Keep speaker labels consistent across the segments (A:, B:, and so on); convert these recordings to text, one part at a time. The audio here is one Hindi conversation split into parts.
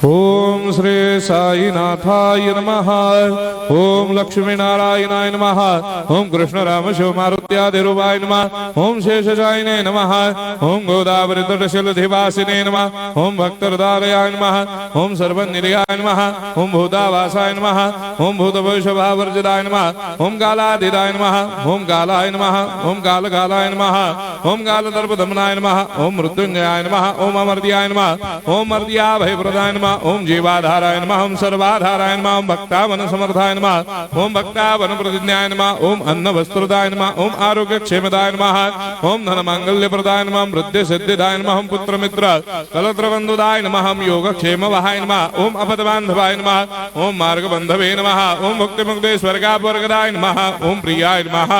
A: ओम श्री साईनाथाय नमः। ओम लक्ष्मी नारायणाय नमः। ओम कृष्ण राम शिव मारुत्यादिरूपाय नमः। ओम शेषशायिने नमः। ओम गोदावरी तटशिलधिवासिने नमः। ओम भक्तहृदयाय नमः। ओम सर्वनिर्याय नमः। ओम भूतावासाय नमः। ओम भूतभविष्यभावर्जिताय नमः। ओम कालातीताय नमः। ओम कालाय नमः। ओम कालकालाय नमः। ओम कालदर्पदमनाय नमः। ओम मृत्युंजयाय नमः। ओम अमर्त्याय नमः। ओम मर्त्याभयप्रदाय नमः। ओम जीवाधाराय नमः। ओम सर्वाधाराय नमः। ओम भक्तावन समर्थाय नमः। ओम भक्तावन प्रतिज्ञाय नमः। ओम अन्न वस्त्रदाय नमः। ओम आरोग्य क्षेमदाय नमः। ओम धन मांगल्य प्रदाय नमः। वृद्धि सिद्धिदाय नमः। ओम पुत्र मित्र कलत्र बंधुदाय नमः। ओम योग क्षेम वहाय नमः। ओम अपद बांधवाय नमः। ओम मार्ग बंधवे नमः। ओम मुक्ति मुक्ति स्वर्गापवर्गदाय नमः। ओम प्रियाय नमः।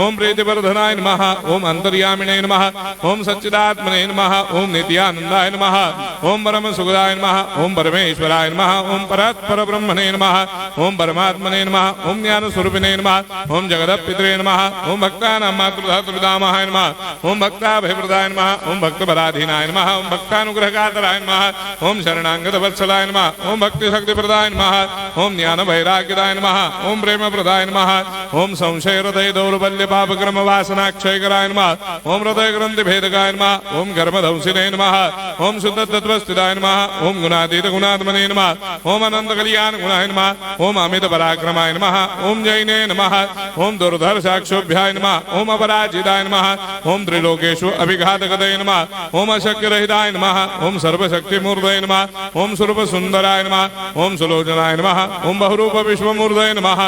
A: ओम प्रीतिवर्धनाय नमः। ओम अंतर्यामिने नमः। ओम सच्चिदात्मने नमः। ओम नित्यानंदाय नमः। ओम परम सुखदाय नमः। ओम परमेश्वराय नमः। ओम परात्पर ब्रह्मणे नमः। ओम परमात्मने नमः। ओम ज्ञान स्वरूपिणे नमः। ओम जगदपितरे नमः। ओम भक्तानां मातृधातुपितामहाय नमः। ओम भक्ताभयप्रदाय नमः। ओम भक्तपराधीनाय नमः। ओम भक्तानुग्रहकातराय नमः। ओम शरणागत वत्सलाय नमः। ओम भक्ति शक्तिप्रदाय नमः। ओम ज्ञान वैराग्यदाय नमः। ओम प्रेम प्रदाय नमः। ओम संशय हृदय दौर्बल्य पाप क्रम वासना क्षयकराय नमः। ओम हृदय ग्रंथि भेदकाय नमः। ओम कर्मधंसिने नमः। ओम शुद्ध तत्वस्थिताय नमः। ओम गुणातीत गुणात्मने नमः। ओम अनंत कल्याण गुणाय नमः। ओम अमित पराक्रमाय नमः। ओम जैने नमः। ओम दुर्धर्षाक्षोभ्याय नमः। ओम अपराजिताय नमः। ओम त्रिलोकेषु अभिघातगतये नमः। ओम अशक्य रहिताय नमः। ओम सर्वशक्तिमूर्तये नमः। ओम स्वरूप सुंदराय नमः। ओम सुलोचनाय नमः। ओम बहुरूप विश्वमूर्तये नमः।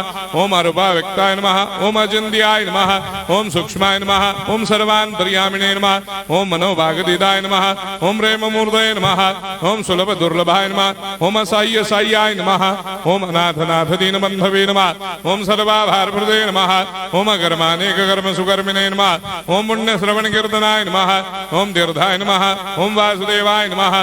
A: ओम अरूपाव्यक्ताय नमः। ओम अचिन्त्याय नमः। ओम सूक्ष्माय नमः। ओम सर्वान्तर्यामिने नमः। ओम मनोभागतीताय नमः। ओम प्रेममूर्तये नमः। ओम सुलभ दुर्लभाय नमः। ओम असाह्य साह्याय नमः। ओम अनाथनाथ दीनबन्धवे नमः। ओम सर्वाभारप्रदे नमः। ओम अकर्मानेक कर्म सुकर्मिणे नमः। ओम पुण्य श्रवण कीर्तनाय नमः। ओम तीर्थाय नमः। ओम वासुदेवाय नमः।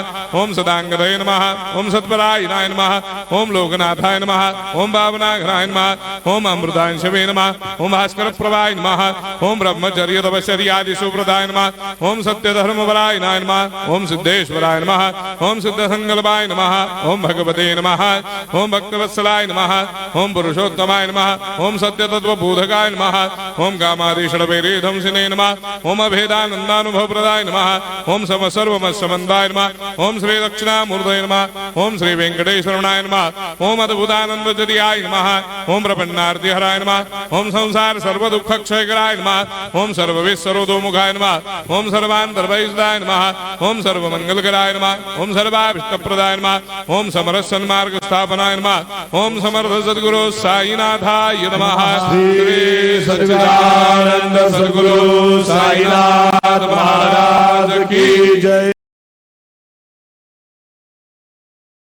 A: ओम सदांगदये नमः। ओम सत्परायणाय नमः। ओम लोकनाथाय नमः। ओम भावनाघ्राय नमः। ओम अमृतांशवे नमः। ओम भास्कर प्रभाय नमः। ओम ब्रह्मचर्य तपश्चर्यादि सुप्रदाय नमः। ओम सत्यधर्मपरायणाय नमः। ओम सिद्धेश्वराय नमः। ओम सिद्ध संकल्पाय नमः। ओम भगवते नमः। ओम भक्तवत्सलाय नमः। ओम पुरुषोत्तमाय नमः। ओम सत्य तत्वबोधकाय नमः। ओम कामादिषडवैरेधंसिने नमः। ओम अभेदानंदानुभव प्रदाय नमः। ओम सर्वमस्समन्वाय नमः। ओम श्री दक्षिणामूर्तये नमः। ओम श्री वेंकटेश्वराय नमः। ओम अद्भुतानंदजटियाय नमः। ओम प्रपन्नार्तिहराय नमः। ओम संसार सर्व दुख क्षयकराय नमः। ओम सर्वविश्वरोधोमुखाय नमः। ओम सर्वान्तर्भयदाय नमः। ओम सर्वमंगलकराय नमः। ओम सर्वाभिष्टप्रदाय नमः। ओम समरस सन्मार्ग स्थापनाय नमः। ओम समर्थ सद्गुरु साईनाथाय नमः।
B: श्री सच्चिदानंद सद्गुरु साईनाथ महाराज की जय।